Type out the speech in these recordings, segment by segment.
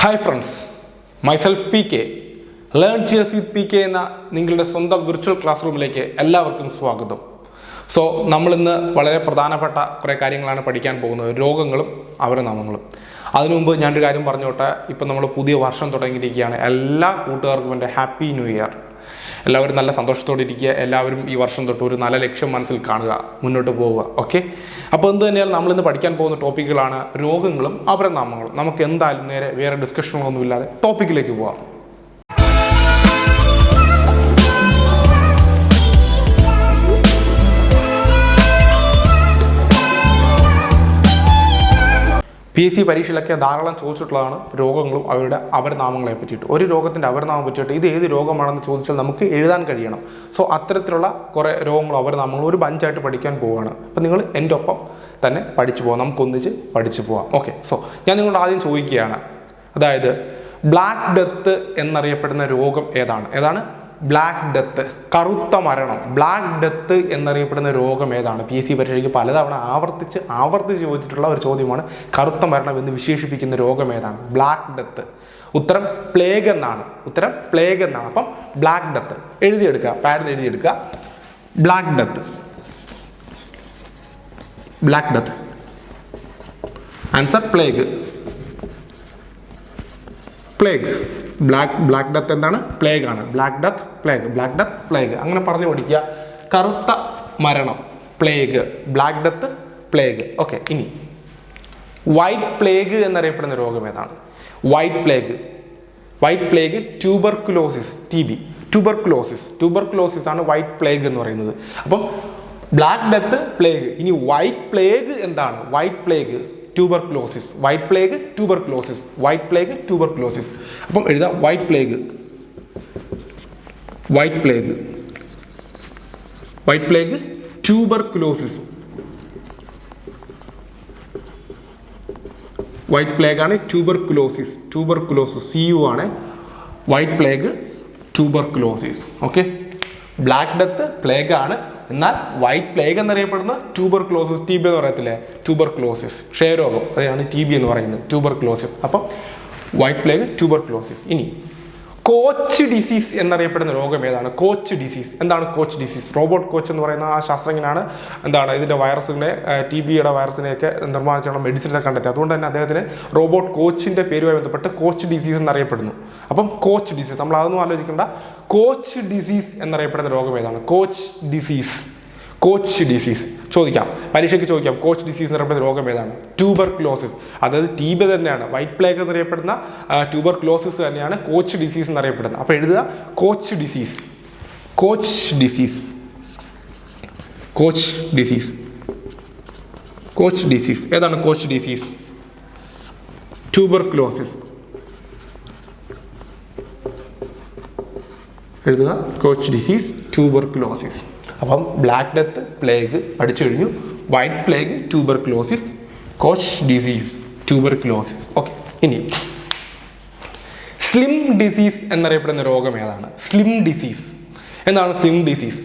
Hi friends, myself PK. Learn Cheers with PK എന്ന നിങ്ങളുടെ സ്വന്തം വിർച്വൽ ക്ലാസ് റൂമിലേക്ക് എല്ലാവർക്കും സ്വാഗതം. സോ നമ്മൾ ഇന്ന് വളരെ പ്രധാനപ്പെട്ട കുറേ കാര്യങ്ങളാണ് പഠിക്കാൻ പോകുന്നത്, രോഗങ്ങളും അവരുടെ നാമങ്ങളും. അതിനു മുമ്പ് ഞാനൊരു കാര്യം പറഞ്ഞോട്ടെ, ഇപ്പം നമ്മൾ പുതിയ വർഷം തുടങ്ങിയിരിക്കുകയാണ്. എല്ലാ കൂട്ടുകാർക്കും എൻ്റെ ഹാപ്പി ന്യൂ ഇയർ. എല്ലാവരും നല്ല സന്തോഷത്തോടെ ഇരിക്കുക. എല്ലാവരും ഈ വർഷം തൊട്ട് ഒരു നല്ല ലക്ഷ്യം മനസ്സിൽ കാണുക, മുന്നോട്ട് പോവുക. ഓക്കെ, അപ്പോൾ എന്ത് തന്നെയാണ് നമ്മളിന്ന് പഠിക്കാൻ പോകുന്ന ടോപ്പിക്കുകളാണ് രോഗങ്ങളും അവരുടെ നാമങ്ങളും. നമുക്ക് എന്തായാലും നേരെ വേറെ ഡിസ്കഷനുകളൊന്നുമില്ലാതെ ടോപ്പിക്കിലേക്ക് പോവാം. PSC പരീക്ഷയിലൊക്കെ ധാരാളം ചോദിച്ചിട്ടുള്ളതാണ് രോഗങ്ങളും അവരുടെ നാമങ്ങളെ പറ്റിയിട്ട്. ഒരു രോഗത്തിൻ്റെ അവരനാമം പറ്റിയിട്ട് ഇത് ഏത് രോഗമാണെന്ന് ചോദിച്ചാൽ നമുക്ക് എഴുതാൻ കഴിയണം. സോ അത്തരത്തിലുള്ള കുറേ രോഗങ്ങളും അവരനാമങ്ങളും ഒരു ബഞ്ചായിട്ട് പഠിക്കാൻ പോവുകയാണ്. അപ്പോൾ നിങ്ങൾ എൻ്റെ ഒപ്പം തന്നെ പഠിച്ചു പോകാം, നമുക്കൊന്നിച്ച് പഠിച്ചു പോകാം. ഓക്കെ, സോ ഞാൻ നിങ്ങളോട് ആദ്യം ചോദിക്കുകയാണ്, അതായത് ബ്ലാക്ക് ഡെത്ത് എന്നറിയപ്പെടുന്ന രോഗം ഏതാണ്? ബ്ലാക്ക് ഡെത്ത്, കറുത്ത മരണം. ബ്ലാക്ക് ഡെത്ത് എന്നറിയപ്പെടുന്ന രോഗം ഏതാണ്? PSC പരീക്ഷയ്ക്ക് പലതവണ ആവർത്തിച്ച് ചോദിച്ചിട്ടുള്ള ഒരു ചോദ്യമാണ്. കറുത്ത മരണം എന്ന് വിശേഷിപ്പിക്കുന്ന രോഗം ഏതാണ്? Black death. ഉത്തരം പ്ലേഗ് എന്നാണ്. അപ്പം ബ്ലാക്ക് ഡെത്ത് എഴുതിയെടുക്കുക, പാഡിൽ എഴുതിയെടുക്കുക. Black death answer plague. Black death എന്താണ്? പ്ലേഗ് ആണ്. ബ്ലാക്ക് ഡെത്ത് പ്ലേഗ് അങ്ങനെ പറഞ്ഞു പഠിക്കുക. കറുത്ത മരണം പ്ലേഗ്, ബ്ലാക്ക് ഡെത്ത് പ്ലേഗ്. ഓക്കെ, ഇനി വൈറ്റ് പ്ലേഗ് എന്നറിയപ്പെടുന്ന രോഗം ഏതാണ്? White plague tuberculosis, TB. Tuberculosis ആണ് വൈറ്റ് പ്ലേഗ് എന്ന് പറയുന്നത്. അപ്പം ബ്ലാക്ക് ഡെത്ത് പ്ലേഗ്. ഇനി വൈറ്റ് പ്ലേഗ് എന്താണ്? White plague tuberculosis. അപ്പം എഴുതാം white plague tuberculosis. White plague ആണ് ട്യൂബർക്കുലോസിസ്. CU ആണ് white plague tuberculosis. Okay, black death plague ആണ്, എന്നാൽ വൈറ്റ് പ്ലേഗ് എന്നറിയപ്പെടുന്ന ട്യൂബർക്കുലോസിസ്, TB എന്ന് പറയത്തില്ലേ, ട്യൂബർക്കുലോസിസ് ക്ഷയരോഗം, അതാണ് TB എന്ന് പറയുന്നത്, ട്യൂബർക്കുലോസിസ്. അപ്പം വൈറ്റ് പ്ലേഗ് ട്യൂബർക്കുലോസിസ്. ഇനി കോച്ച് ഡിസീസ് എന്നറിയപ്പെടുന്ന രോഗം ഏതാണ്? എന്താണ് കോച്ച് ഡിസീസ്? റോബോട്ട് കോച്ച് എന്ന് പറയുന്ന ആ ശാസ്ത്രജ്ഞനാണ് ഇതിൻ്റെ വൈറസിനെ, TBയുടെ വൈറസിനെയൊക്കെ നിർമ്മാണിച്ചുള്ള മെഡിസിനെ കണ്ടെത്തി. അതുകൊണ്ട് തന്നെ അദ്ദേഹത്തിന് റോബോട്ട് കോച്ചിൻ്റെ പേരുമായി ബന്ധപ്പെട്ട് കോച്ച് ഡിസീസ് എന്നറിയപ്പെടുന്നു. അപ്പം കോച്ച് ഡിസീസ് നമ്മൾ അതൊന്നും ആലോചിക്കേണ്ട. കോച്ച് ഡിസീസ് എന്നറിയപ്പെടുന്ന രോഗം ഏതാണ്? കോച്ച് ഡിസീസ് പരീക്ഷയ്ക്ക് ചോദിക്കാം. കോച്ച് ഡിസീസ് എന്നറിയപ്പെടുന്ന രോഗം ഏതാണ്? ട്യൂബർക്കുലോസിസ്. അതായത് TB തന്നെയാണ്, വൈറ്റ് പ്ലേഗ് എന്നറിയപ്പെടുന്ന ട്യൂബർക്കുലോസിസ് തന്നെയാണ് കോച്ച് ഡിസീസ് എന്നറിയപ്പെടുന്നത്. അപ്പോൾ എഴുതുക കോച്ച് ഡിസീസ്. ഏതാണ് കോച്ച് ഡിസീസ്? ട്യൂബർക്കുലോസിസ്. എഴുതുക കോച്ച് ഡിസീസ്, ട്യൂബർക്കുലോസിസ്. അപ്പം ബ്ലാക്ക് ഡെത്ത് പ്ലേഗ് പഠിച്ചു കഴിഞ്ഞു. White plague tuberculosis, coach disease, tuberculosis. Okay, ഇനി സ്ലിം ഡിസീസ് എന്നറിയപ്പെടുന്ന രോഗം ഏതാണ്? എന്താണ് സ്ലിം ഡിസീസ്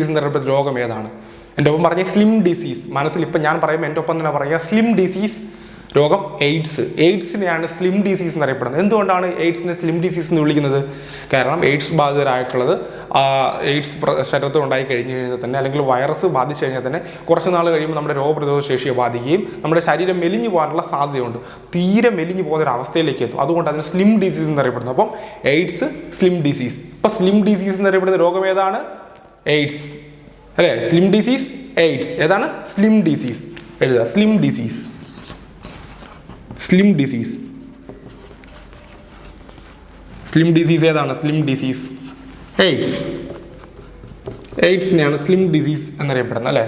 എന്നറിയപ്പെടുന്ന രോഗം ഏതാണ്? എൻ്റെ ഒപ്പം പറഞ്ഞ സ്ലിം ഡിസീസ് മനസ്സിൽ ഇപ്പം ഞാൻ പറയുമ്പോൾ എൻ്റെ ഒപ്പം തന്നെ പറയുക. സ്ലിം ഡിസീസ് രോഗം എയ്ഡ്സിനെയാണ് സ്ലിം ഡിസീസ് എന്നറിയപ്പെടുന്നത്. എന്തുകൊണ്ടാണ് എയ്ഡ്സിനെ സ്ലിം ഡിസീസ് എന്ന് വിളിക്കുന്നത്? കാരണം എയ്ഡ്സ് ബാധിതരായിട്ടുള്ളത് എയ്ഡ്സ് ശരീരത്തിൽ ഉണ്ടായി കഴിഞ്ഞ് കഴിഞ്ഞാൽ തന്നെ, അല്ലെങ്കിൽ വൈറസ് ബാധിച്ചു കഴിഞ്ഞാൽ തന്നെ കുറച്ച് നാൾ കഴിയുമ്പോൾ നമ്മുടെ രോഗപ്രതിരോധ ശേഷിയെ ബാധിക്കുകയും നമ്മുടെ ശരീരം മെലിഞ്ഞു പോകാനുള്ള സാധ്യതയുണ്ട്. തീരെ മെലിഞ്ഞു പോകുന്ന ഒരു അവസ്ഥയിലേക്ക് എത്തും. അതുകൊണ്ട് അതിന് സ്ലിം ഡിസീസ് എന്നറിയപ്പെടുന്നു. അപ്പം എയ്ഡ്സ്, സ്ലിം ഡിസീസ്. ഇപ്പം സ്ലിം ഡിസീസ് എന്നറിയപ്പെടുന്ന രോഗം ഏതാണ്? എയ്ഡ്സ് അല്ലേ? Slim disease, AIDS. ഏതാണ്? Slim disease. എഴുതുക സ്ലിം ഡിസീസ്. ഏതാണ്? സ്ലിം ഡിസീസ് എയ്ഡ്സിനെയാണ് സ്ലിം ഡിസീസ് എന്നറിയപ്പെടുന്നത് അല്ലേ?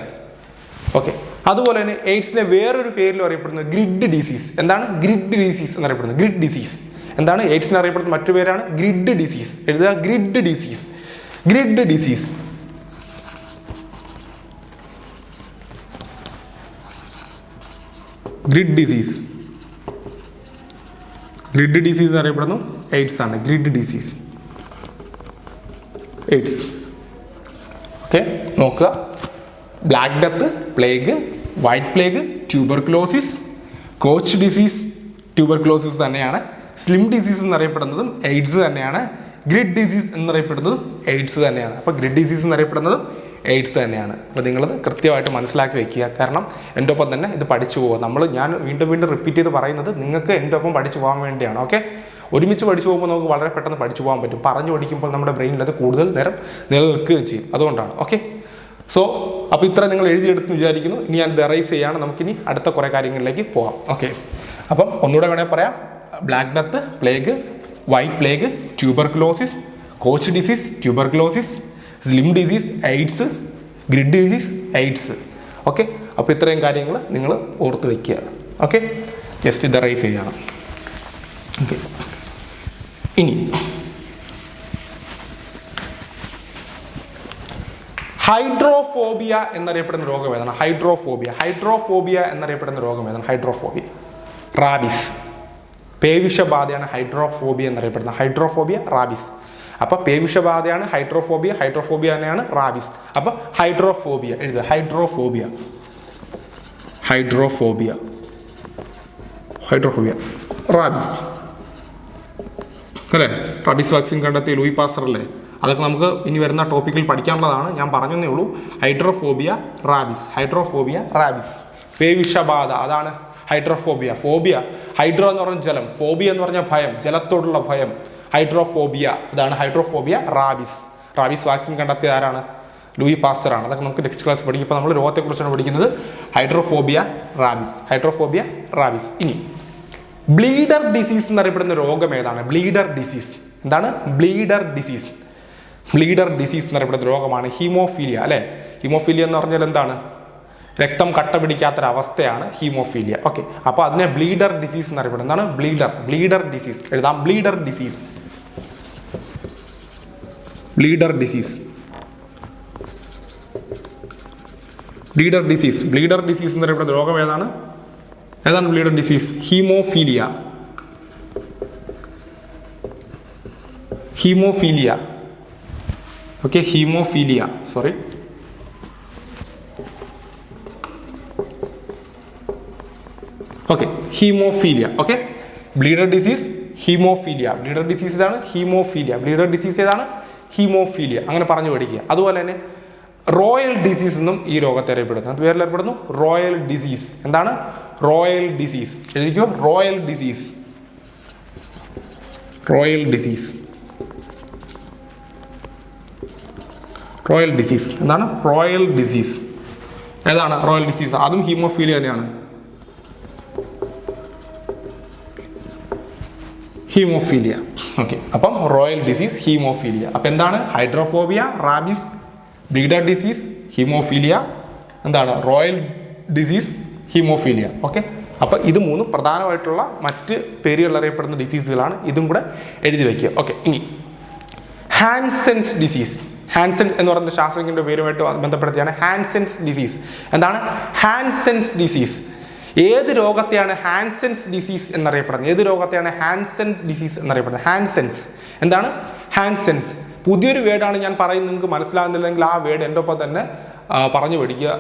ഓക്കെ, അതുപോലെ തന്നെ എയ്ഡ്സിനെ വേറൊരു പേരിലും അറിയപ്പെടുന്നത് ഗ്രിഡ് ഡിസീസ്. എന്താണ് ഗ്രിഡ് ഡിസീസ് എന്നറിയപ്പെടുന്നത്? എന്താണ് എയ്ഡ്സിനെ അറിയപ്പെടുന്ന മറ്റു പേരാണ് ഗ്രിഡ് ഡിസീസ്. എഴുതുക ഗ്രിഡ് ഡിസീസ്. ഗ്രിഡ് ഡിസീസ് അറിയപ്പെടുന്നു എയ്ഡ്സ് ആണ്. എയ്ഡ്സ്. ഓക്കെ, നോക്കുക. Black death plague, white plague tuberculosis, coach disease tuberculosis തന്നെയാണ്. സ്ലിം ഡിസീസ് എന്നറിയപ്പെടുന്നതും എയ്ഡ്സ് തന്നെയാണ്. ഗ്രിഡ് ഡിസീസ് എന്നറിയപ്പെടുന്നതും എയ്ഡ്സ് തന്നെയാണ്. അപ്പോൾ ഗ്രിഡ് ഡിസീസ് എന്നറിയപ്പെടുന്നതും എയ്ഡ്സ് തന്നെയാണ്. അപ്പോൾ നിങ്ങളത് കൃത്യമായിട്ട് മനസ്സിലാക്കി വെക്കുക. കാരണം എൻ്റെ ഒപ്പം തന്നെ ഇത് പഠിച്ചു പോകുക. ഞാൻ വീണ്ടും റിപ്പീറ്റ് ചെയ്ത് പറയുന്നത് നിങ്ങൾക്ക് എൻ്റെ ഒപ്പം പഠിച്ചു പോകാൻ വേണ്ടിയാണ്. ഓക്കെ, ഒരുമിച്ച് പഠിച്ചു പോകുമ്പോൾ നമുക്ക് വളരെ പെട്ടെന്ന് പഠിച്ചു പോകാൻ പറ്റും. പറഞ്ഞു പഠിക്കുമ്പോൾ നമ്മുടെ ബ്രെയിനിൽ അത് കൂടുതൽ നേരം നിലനിൽക്കുകയും ചെയ്യും. അതുകൊണ്ടാണ്. ഓക്കെ, സോ അപ്പോൾ ഇത്ര നിങ്ങൾ എഴുതിയെടുത്ത് വിചാരിക്കുന്നു. ഇനി ഞാൻ റൈസ് ചെയ്യാണ്. നമുക്കിനി അടുത്ത കുറേ കാര്യങ്ങളിലേക്ക് പോകാം. ഓക്കെ, അപ്പം ഒന്നുകൂടെ വേണമെങ്കിൽ പറയാം. Black death, plague, white plague, tuberculosis, Koch disease, tuberculosis, slim disease, AIDS, grid disease, AIDS. Okay, അപ്പോൾ ഇത്രയും കാര്യങ്ങൾ നിങ്ങൾ ഓർത്ത് വയ്ക്കുക. ഓക്കെ, ജസ്റ്റ് ഇത് റൈസ് ചെയ്യണം. ഓക്കെ, ഇനി ഹൈഡ്രോഫോബിയ എന്നറിയപ്പെടുന്ന രോഗം ഏതാണ്? ഹൈഡ്രോഫോബിയ എന്നറിയപ്പെടുന്ന രോഗം ഏതാണ്? Hydrophobia, rabies. പേവിഷബാധയാണ് ഹൈഡ്രോഫോബിയ എന്നറിയപ്പെടുന്നത്. Hydrophobia, rabies. അപ്പോൾ പേവിഷബാധയാണ് ഹൈഡ്രോഫോബിയ തന്നെയാണ് റാബിസ്. അപ്പോൾ ഹൈഡ്രോഫോബിയ എഴുതുക. ഹൈഡ്രോഫോബിയ, റാബിസ് അല്ലേ? റാബിസ് വാക്സിൻ കണ്ടെത്തിയ ലൂയി പാസ്റ്റർ അല്ലേ? അതൊക്കെ നമുക്ക് ഇനി വരുന്ന ടോപ്പിക്കിൽ പഠിക്കാനുള്ളതാണ്. ഞാൻ പറഞ്ഞതേ ഉള്ളൂ. Hydrophobia, rabies. പേവിഷബാധ, അതാണ് ഹൈഡ്രോഫോബിയ. ഹൈഡ്രോ എന്ന് പറഞ്ഞ ജലം, ഫോബിയ എന്ന് പറഞ്ഞ ഭയം, ജലത്തോടുള്ള ഭയം. ഹൈഡ്രോഫോബിയ, അതാണ് ഹൈഡ്രോഫോബിയ, റാബിസ് വാക്സിൻ കണ്ടെത്തിയ ആരാണ്? ലൂയി പാസ്റ്റർ ആണ്. അതൊക്കെ നമുക്ക് നെക്സ്റ്റ് ക്ലാസ് പഠിക്കും. ഇപ്പോൾ നമ്മൾ രോഗത്തെക്കുറിച്ചാണ് പഠിക്കുന്നത്. Hydrophobia, rabies. ഇനി ബ്ലീഡർ ഡിസീസ് എന്നറിയപ്പെടുന്ന രോഗം ഏതാണ്? ബ്ലീഡർ ഡിസീസ് എന്നറിയപ്പെടുന്ന രോഗമാണ് ഹീമോഫീലിയ അല്ലേ? ഹീമോഫീലിയ എന്ന് പറഞ്ഞാൽ എന്താണ്? രക്തം കട്ട പിടിക്കാത്തൊരവസ്ഥയാണ് ഹീമോഫീലിയ. ഓക്കെ, അപ്പോൾ അതിനെ ബ്ലീഡർ ഡിസീസ് എന്നറിയപ്പെടുന്നത്. എന്താണ് ബ്ലീഡർ ഡിസീസ്? എഴുതാം, ബ്ലീഡർ ഡിസീസ് എന്നറിയപ്പെടുന്ന രോഗം ഏതാണ്? Bleeder disease? Haemophilia. Okay, haemophilia. Okay, bleeder disease, haemophilia. Haemophilia അങ്ങനെ പറഞ്ഞു പഠിക്കുക. അതുപോലെ തന്നെ റോയൽ ഡിസീസ് എന്നും ഈ രോഗത്തെ അറിയപ്പെടുന്നു. അത് പേരിലറിയപ്പെടുന്നു റോയൽ ഡിസീസ്. എന്താണ് റോയൽ ഡിസീസ്? എഴുതിക്കോ, റോയൽ ഡിസീസ്. എന്താണ് റോയൽ ഡിസീസ്? ഏതാണ് റോയൽ ഡിസീസ്? അതും ഹീമോഫീലിയ തന്നെയാണ്. ഹീമോഫീലിയ. ഓക്കെ, അപ്പം റോയൽ ഡിസീസ്, ഹീമോഫീലിയ. അപ്പം എന്താണ്? Hydrophobia, rabies, bleeder disease, haemophilia. എന്താണ്? Royal disease, haemophilia. ഓക്കെ, അപ്പം ഇത് മൂന്നും പ്രധാനമായിട്ടുള്ള മറ്റ് പേരുകൾ അറിയപ്പെടുന്ന ഡിസീസുകളാണ്. ഇതും കൂടെ എഴുതി വയ്ക്കുക. ഓക്കെ, ഇനി ഹാൻസെൻസ് ഡിസീസ്. ഹാൻസെൻസ് എന്ന് പറയുന്ന ശാസ്ത്രജ്ഞന്റെ പേരുമായിട്ട് ബന്ധപ്പെടുത്തിയാണ് ഹാൻസെൻസ് ഡിസീസ്. എന്താണ് ഹാൻസെൻസ് ഡിസീസ്? ഏത് രോഗത്തെയാണ് ഹാൻസെൻസ് ഡിസീസ് എന്നറിയപ്പെടുന്നത്? ഹാൻസെൻസ് എന്താണ്? ഹാൻസെൻസ് പുതിയൊരു വേർഡാണ് ഞാൻ പറയുന്നത്. നിങ്ങൾക്ക് മനസ്സിലാകുന്നില്ലെങ്കിൽ ആ വേർഡ് എൻ്റെ ഒപ്പം തന്നെ പറഞ്ഞു പഠിക്കുക.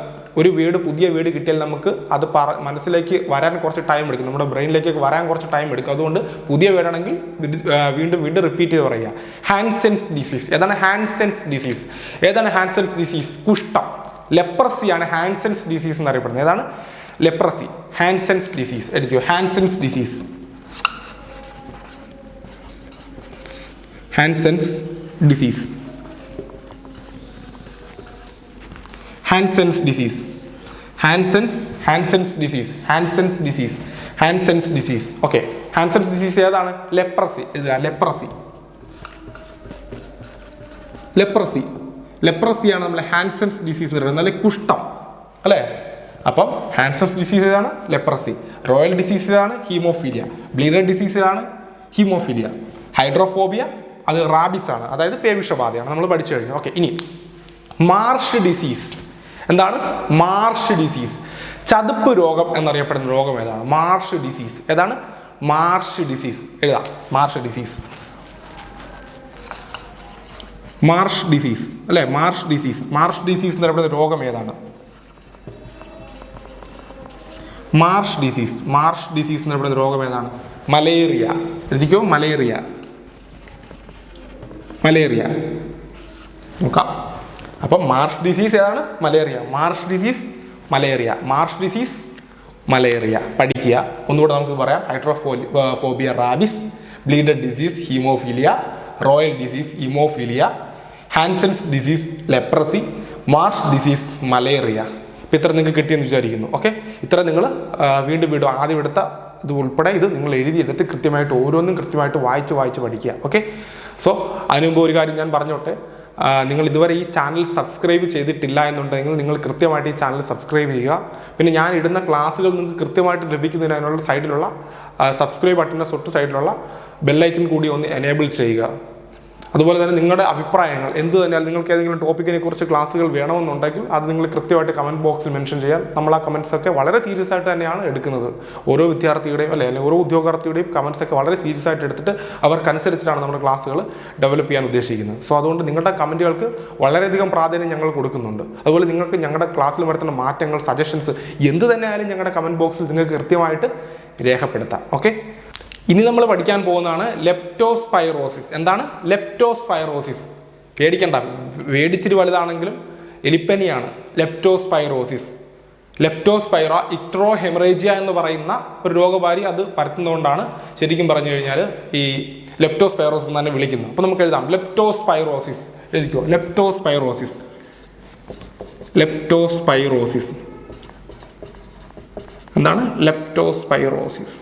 ഒരു പുതിയ വേർഡ് കിട്ടിയാൽ നമുക്ക് അത് മനസ്സിലേക്ക് വരാൻ കുറച്ച് ടൈം എടുക്കും. നമ്മുടെ ബ്രെയിനിലേക്ക് വരാൻ കുറച്ച് ടൈം എടുക്കും. അതുകൊണ്ട് പുതിയ വേർഡാണെങ്കിൽ വീണ്ടും റിപ്പീറ്റ് ചെയ്ത് പറയുക. Hansen's disease. ഏതാണ് ഹാൻസെൻസ് ഡിസീസ്? കുഷ്ഠം, ലെപ്രസിയാണ് ഹാൻസെൻസ് ഡിസീസ് എന്നറിയപ്പെടുന്നത്. ഏതാണ്? Leprosy, Hansen's disease. എടുക്കൂ, Hansen's disease. Hansen's disease. Okay, Hansen's disease ഏതാണ്? ലെപ്രസി. എഴുതുക, ലെപ്രസിയാണ് നമ്മളെ ഹാൻസെൻസ് ഡിസീസ് എന്ന് പറയുന്നത്. അല്ലെ, കുഷ്ഠം അല്ലേ? അപ്പം ഹാൻസെൻസ് ഡിസീസ് ഏതാണ്? ലെപ്രസി. റോയൽ ഡിസീസ് ഏതാണ്? ഹീമോഫീലിയ. ബ്ലീഡർ ഡിസീസ് ഏതാണ്? ഹീമോഫീലിയ. ഹൈഡ്രോഫോബിയ അത് റാബിസ് ആണ്, അതായത് പേവിഷബാധയാണ്. നമ്മൾ പഠിച്ചു കഴിഞ്ഞു. ഓക്കെ, ഇനി മാർഷ് ഡിസീസ്. എന്താണ് മാർഷ് ഡിസീസ്? ചതുപ്പ് രോഗം എന്നറിയപ്പെടുന്ന രോഗം ഏതാണ്? Marsh disease. ഏതാണ്? Marsh disease. എഴുതാം, മാർഷ് ഡിസീസ് അല്ലേ? മാർഷ് ഡിസീസ് എന്നറിയപ്പെടുന്ന രോഗം ഏതാണ്? മാർഷ് ഡിസീസ് എന്നറിയപ്പെടുന്ന രോഗം ഏതാണ്? മലേറിയ. എഴുതിക്കോ, മലേറിയ. മലേറിയ നോക്കാം. അപ്പം മാർഷ് ഡിസീസ് ഏതാണ്? Malaria. Marsh disease, malaria. Marsh disease, malaria പഠിക്കുക. ഒന്നുകൂടെ നമുക്ക് പറയാം. Hydrophobia rabies, bleeded disease haemophilia, royal disease haemophilia, Hansen's disease leprosy, marsh disease malaria. ഇപ്പം ഇത്ര നിങ്ങൾക്ക് കിട്ടിയെന്ന് വിചാരിക്കുന്നു. ഓക്കെ, ഇത്ര നിങ്ങൾ വീണ്ടും ആദ്യം എടുത്ത ഇത് ഉൾപ്പെടെ ഇത് നിങ്ങൾ എഴുതിയെടുത്ത് കൃത്യമായിട്ട് ഓരോന്നും കൃത്യമായിട്ട് വായിച്ച് പഠിക്കുക. ഓക്കെ, സോ അതിനു മുമ്പ് ഒരു കാര്യം ഞാൻ പറഞ്ഞോട്ടെ. നിങ്ങൾ ഇതുവരെ ഈ ചാനൽ സബ്സ്ക്രൈബ് ചെയ്തിട്ടില്ല എന്നുണ്ടെങ്കിൽ നിങ്ങൾ കൃത്യമായിട്ട് ഈ ചാനൽ സബ്സ്ക്രൈബ് ചെയ്യുക. പിന്നെ ഞാൻ ഇടുന്ന ക്ലാസ്സുകൾ നിങ്ങൾക്ക് കൃത്യമായിട്ട് ലഭിക്കുന്നതിനുള്ള സൈഡിലുള്ള സബ്സ്ക്രൈബ് ബട്ടൻ്റെ തൊട്ട് സൈഡിലുള്ള ബെല്ലൈക്കൺ കൂടി ഒന്ന് എനേബിൾ ചെയ്യുക. അതുപോലെ തന്നെ നിങ്ങളുടെ അഭിപ്രായങ്ങൾ എന്ത് തന്നെയാലും നിങ്ങൾക്ക് ഏതെങ്കിലും ടോപ്പിക്കിനെ കുറിച്ച് ക്ലാസ്സുകൾ വേണമെന്നുണ്ടെങ്കിൽ അത് നിങ്ങൾ കൃത്യമായിട്ട് കമൻറ്റ് ബോക്സിൽ മെൻഷൻ ചെയ്യാൻ. നമ്മൾ ആ കമൻറ്റ്സൊക്കെ വളരെ സീരിയസ് ആയിട്ട് തന്നെയാണ് എടുക്കുന്നത്. ഓരോ വിദ്യാർത്ഥിയുടെയും അല്ലെങ്കിൽ ഓരോ ഉദ്യോഗാർത്ഥിയുടെയും കമൻറ്റ്സൊക്കെ വളരെ സീരിയസ് ആയിട്ട് എടുത്തിട്ട് അവർക്കനുസരിച്ചിട്ടാണ് നമ്മുടെ ക്ലാസ്സുകൾ ഡെവലപ്പ് ചെയ്യാൻ ഉദ്ദേശിക്കുന്നത്. സോ അതുകൊണ്ട് നിങ്ങളുടെ കമൻറ്റുകൾക്ക് വളരെയധികം പ്രാധാന്യം ഞങ്ങൾ കൊടുക്കുന്നുണ്ട്. അതുപോലെ നിങ്ങൾക്ക് ഞങ്ങളുടെ ക്ലാസ്സിൽ വരുത്തുന്ന മാറ്റങ്ങൾ, സജഷൻസ് എന്ത് തന്നെയായാലും ഞങ്ങളുടെ കമൻറ്റ് ബോക്സിൽ നിങ്ങൾക്ക് കൃത്യമായിട്ട് രേഖപ്പെടുത്താം. ഓക്കെ, ഇനി നമ്മൾ പഠിക്കാൻ പോകുന്നതാണ് ലെപ്റ്റോസ്പൈറോസിസ്. എന്താണ് ലെപ്റ്റോസ്പൈറോസിസ്? പേടിക്കണ്ട, വേടിച്ചിരി വലുതാണെങ്കിലും എലിപ്പനിയാണ് ലെപ്റ്റോസ്പൈറോസിസ്. ലെപ്റ്റോസ്പൈറ ഇക്ട്രോ ഹെമറേജിയ എന്ന് പറയുന്ന ഒരു രോഗബാധി അത് പരത്തുന്നതുകൊണ്ടാണ് ശരിക്കും പറഞ്ഞു കഴിഞ്ഞാൽ ഈ ലെപ്റ്റോസ്പൈറോസിസ് എന്ന് തന്നെ വിളിക്കുന്നത്. അപ്പോൾ നമുക്ക് എഴുതാം ലെപ്റ്റോസ്പൈറോസിസ്. എഴുതിക്കോ, ലെപ്റ്റോസ്പൈറോസിസ്. ലെപ്റ്റോസ്പൈറോസിസ് എന്താണ്? Leptospirosis.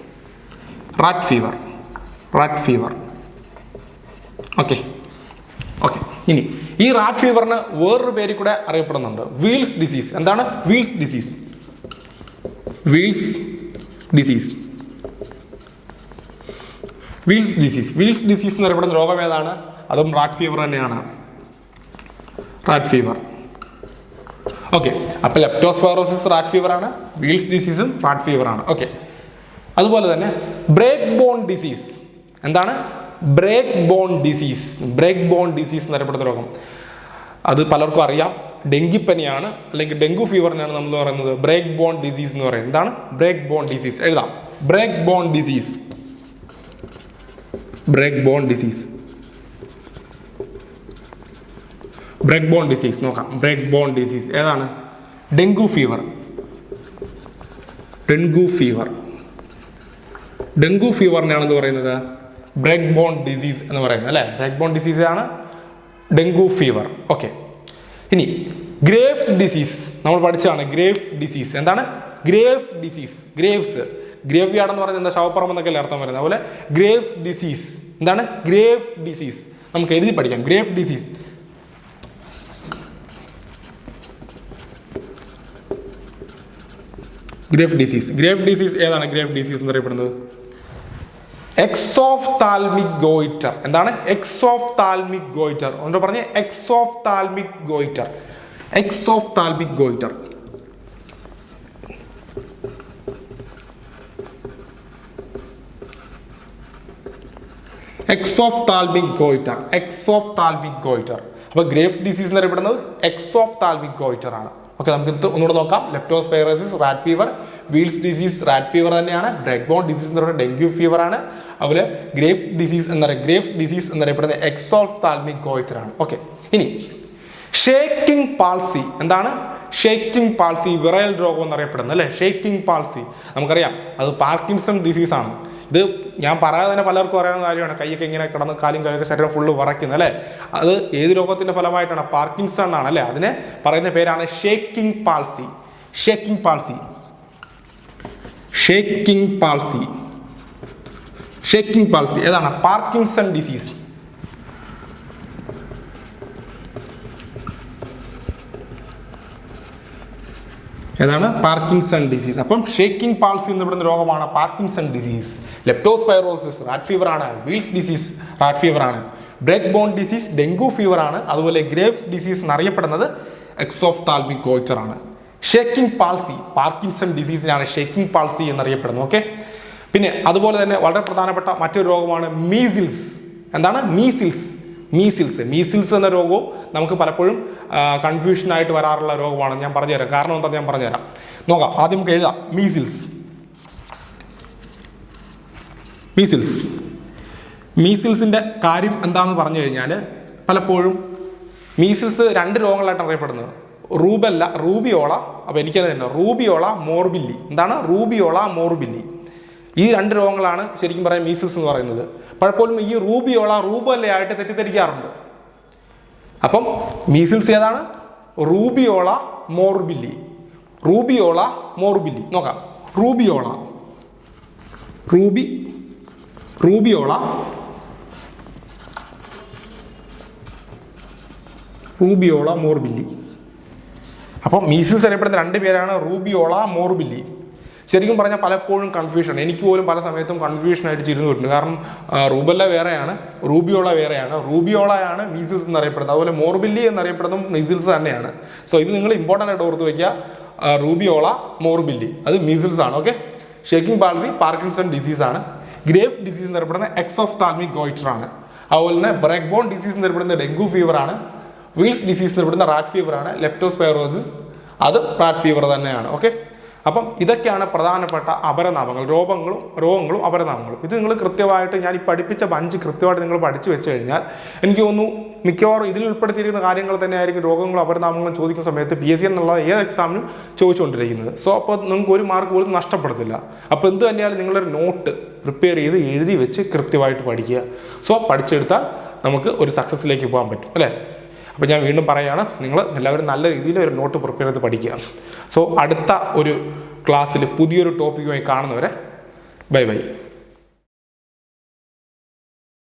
Rat fever. Rat fever. Okay, ഇനി ഈ റാറ്റ് ഫീവറിന് വേറൊരു പേരിൽ കൂടെ അറിയപ്പെടുന്നുണ്ട്, വീൽസ് ഡിസീസ്. എന്താണ് Weil's disease? Weil's disease. Weil's disease. Weil's disease എന്ന് അറിയപ്പെടുന്ന രോഗം ഏതാണ്? അതും റാറ്റ് ഫീവർ തന്നെയാണ്. Rat fever. ഓക്കെ, അപ്പോൾ ലെപ്റ്റോസ്പൈറോസിസ് റാറ്റ് ഫീവർ ആണ്, വീൽസ് ഡിസീസും റാറ്റ് ഫീവർ ആണ്. ഓക്കെ, അതുപോലെ തന്നെ ബ്രേക്ക് ബോൺ ഡിസീസ്. എന്താണ് break bone disease? Break bone disease എന്നറിയപ്പെടുന്ന രോഗം അത് പലർക്കും അറിയാം. ഡെങ്കിപ്പനിയാണ് അല്ലെങ്കിൽ ഡെങ്കു ഫീവറിനാണ് നമ്മൾ പറയുന്നത് ബ്രേക്ക് ബോൺ ഡിസീസ് എന്ന് പറയുന്നത്. എന്താണ് ബ്രേക്ക് ബോൺ ഡിസീസ്? എഴുതാം, break bone disease. Break bone disease. Break bone disease നോക്കാം. ബ്രേക്ക് ബോൺ ഡിസീസ് ഏതാണ്? Dengue fever. Dengue fever. Dengue ഫീവറിനാണെന്ന് പറയുന്നത് ബ്രേക്ക് ബോൺ ഡിസീസ് എന്ന് പറയുന്നത് അല്ലേ? ബ്രേക്ക് ബോൺ ഡിസീസ് ആണ് ഡെങ്കു ഫീവർ. ഓക്കെ, ഇനി ഗ്രേവ്സ് ഡിസീസ് നമ്മൾ പഠിച്ചതാണ്. Grave disease. എന്താണ് grave disease? Graves, grave yard എന്ന് പറയുന്നത് എന്താ? ശവപ്പുറം എന്നൊക്കെ അർത്ഥം വരുന്നത്. അതുപോലെ ഗ്രേവ്സ് ഡിസീസ്. എന്താണ് ഗ്രേവ് ഡിസീസ്? നമുക്ക് എഴുതി പഠിക്കാം. Grave disease. Grave disease. Grave disease ഏതാണ്? ഗ്രേവ് ഡിസീസ് എന്നറിയപ്പെടുന്നത് എക്സോഫ്താൽമിക് ഗോയിറ്റർ. എന്താണ് എക്സോഫ്താൽമിക് ഗോയിറ്റർ? ഒന്ന് പറഞ്ഞേ, exophthalmic goitre. Exophthalmic goitre. Exophthalmic goitre. Exophthalmic goitre. അപ്പോൾ ഗ്രേവ് ഡിസീസ് എന്നറിയപ്പെടുന്നത് എക്സോഫ്താൽമിക് ഗോയിറ്റർ ആണ്. ഓക്കെ, നമുക്ക് ഇത് ഒന്നുകൂടെ നോക്കാം. Leptospirosis rat fever, wheels disease rat fever തന്നെയാണ്, ബ്രേക്ക് ബോൺ ഡിസീസ് എന്ന് പറയുന്നത് ഡെങ്കു ഫീവർ ആണ്, അതുപോലെ ഗ്രേവ്സ് ഡിസീസ് എന്നറിയപ്പെടുന്നത് എക്സോഫ്താൽമിക് ഗോയിറ്റർ ആണ്. ഓക്കെ, ഇനി ഷേക്കിംഗ് പാൾസി. എന്താണ് ഷേക്കിംഗ് പാൾസി? വിറയൽ രോഗം എന്നറിയപ്പെടുന്നത് അല്ലേ? ഷേക്കിംഗ് പാൾസി നമുക്കറിയാം, അത് പാർക്കിൻസൺ ഡിസീസ് ആണ്. ഇത് ഞാൻ പറയാതെ തന്നെ പലർക്കും അറിയാവുന്ന കാര്യമാണ്. കൈയൊക്കെ ഇങ്ങനെ കിടന്ന് കാലും കൈയൊക്കെ ശരീരം ഫുള്ള് വിറയ്ക്കുന്നത് അല്ലേ? അത് ഏത് രോഗത്തിൻ്റെ ഫലമായിട്ടാണ്? പാർക്കിൻസൺ ആണ് അല്ലേ? അതിനെ പറയുന്ന പേരാണ് shaking palsy. Shaking palsy. Shaking palsy. Shaking palsy ഏതാണ്? Parkinson disease. ഏതാണ്? Parkinson disease. അപ്പം ഷേക്കിംഗ് പാൾസി എന്ന് പറയുന്ന രോഗമാണ് Parkinson disease. Leptospirosis rat fever ആണ്. വീൽസ് ഡിസീസ് റാറ്റ് ഫീവർ ആണ്. Break bone disease dengue fever ആണ്. അതുപോലെ ഗ്രേവ്സ് ഡിസീസ് എന്നറിയപ്പെടുന്നത് എക്സോഫ്താൽമിക് ഗോയിറ്റർ ആണ്. ഷേക്കിംഗ് പാൾസി പാർക്കിൻസൺ ഡിസീസിനാണ് ഷേക്കിംഗ് പാൾസി എന്നറിയപ്പെടുന്നത്. ഓക്കെ, പിന്നെ അതുപോലെ തന്നെ വളരെ പ്രധാനപ്പെട്ട മറ്റൊരു രോഗമാണ് മീസിൽസ്. എന്താണ് മീസിൽസ്? മീസിൽസ് എന്ന രോഗവും നമുക്ക് പലപ്പോഴും കൺഫ്യൂഷനായിട്ട് വരാറുള്ള രോഗമാണ്. ഞാൻ പറഞ്ഞുതരാം കാരണം എന്താ, ഞാൻ പറഞ്ഞുതരാം. നോക്കാം, ആദ്യം നമുക്ക് എഴുതാം. മീസിൽസ്. മീസിൽസിൻ്റെ കാര്യം എന്താണെന്ന് പറഞ്ഞു കഴിഞ്ഞാൽ പലപ്പോഴും മീസിൽസ് 2 രോഗങ്ങളായിട്ടാണ് അറിയപ്പെടുന്നത്. റൂബിയോള, അപ്പോൾ എനിക്കത് തന്നെ റൂബിയോള മോർബില്ലി. എന്താണ് റൂബിയോള മോർബില്ലി? ഈ 2 രോഗങ്ങളാണ് ശരിക്കും പറയാൻ മീസിൽസ് എന്ന് പറയുന്നത്. പലപ്പോഴും ഈ റൂബല്ലയായിട്ട് തെറ്റിദ്ധരിക്കാറുണ്ട്. അപ്പം മീസിൽസ് ഏതാണ്? റൂബിയോള മോർബില്ലി. നോക്കാം. റൂബിയോള മോർബില്ലി. അപ്പം മീസിൽസ് അറിയപ്പെടുന്ന 2 പേരാണ് റൂബിയോള മോർബില്ലി. ശരിക്കും പറഞ്ഞാൽ പലപ്പോഴും കൺഫ്യൂഷൻ, എനിക്ക് പോലും പല സമയത്തും കൺഫ്യൂഷനായിട്ട് ഇരുന്നിട്ടുണ്ട്. കാരണം റൂബല്ല വേറെയാണ്, റൂബിയോള വേറെയാണ്. റൂബിയോളയാണ് മീസിൽസ് എന്നറിയപ്പെടുന്നത്, അതുപോലെ മോർബില്ലി എന്നറിയപ്പെടുന്നതും മീസിൽസ് തന്നെയാണ്. സോ ഇത് നിങ്ങൾ ഇമ്പോർട്ടൻ്റ് ആയിട്ട് ഓർത്ത് വയ്ക്കുക. റൂബിയോള മോർബില്ലി അത് മീസിൽസ് ആണ്. Okay. Shaking palsy Parkinson disease ആണ്. ഗ്രേവ് ഡിസീസ് എന്നറിയപ്പെടുന്ന എക്സോഫ്താൽമിക് ഗോയിറ്റർ ആണ്. അതുപോലെ തന്നെ ബ്രേക്ക് ബോൺ ഡിസീസ് എന്നറിയപ്പെടുന്ന ഡെങ്കു ഫീവർ ആണ്. വീൽസ് ഡിസീസ് എന്നറിയപ്പെടുന്ന റാറ്റ് ഫീവർ ആണ്. ലെപ്റ്റോസ്പൈറോസിസ് അത് റാറ്റ് ഫീവർ തന്നെയാണ്. ഓക്കെ. അപ്പം ഇതൊക്കെയാണ് പ്രധാനപ്പെട്ട അപരനാമങ്ങൾ, രോഗങ്ങളും അപരനാമങ്ങളും. ഇത് നിങ്ങൾ കൃത്യമായിട്ട് ഞാൻ ഈ പഠിപ്പിച്ച 5 കൃത്യമായിട്ട് നിങ്ങൾ പഠിച്ചു വെച്ച് കഴിഞ്ഞാൽ എനിക്ക് തോന്നുന്നു മിക്കവാറും ഇതിൽ ഉൾപ്പെടുത്തിയിരിക്കുന്ന കാര്യങ്ങൾ തന്നെയായിരിക്കും രോഗങ്ങളും അപരനാമങ്ങളും ചോദിക്കുന്ന സമയത്ത് PSC എന്നുള്ള ഏത് എക്സാമിനും ചോദിച്ചുകൊണ്ടിരിക്കുന്നത്. സോ അപ്പോൾ നിങ്ങൾക്ക് ഒരു മാർക്ക് പോലും നഷ്ടപ്പെടുത്തില്ല. അപ്പോൾ എന്ത് തന്നെയാലും നിങ്ങളൊരു നോട്ട് പ്രിപ്പയർ ചെയ്ത് എഴുതി വെച്ച് കൃത്യമായിട്ട് പഠിക്കുക. സോ പഠിച്ചെടുത്താൽ നമുക്ക് ഒരു സക്സസ്സിലേക്ക് പോകാൻ പറ്റും അല്ലേ? അപ്പോൾ ഞാൻ വീണ്ടും പറയുകയാണ്, നിങ്ങൾ എല്ലാവരും നല്ല രീതിയിൽ ഒരു നോട്ട് പ്രിപ്പയർ ചെയ്ത് പഠിക്കുക. സോ അടുത്ത ഒരു ക്ലാസ്സിൽ പുതിയൊരു ടോപ്പിക്കുമായി കാണുന്നവരെ ബൈ.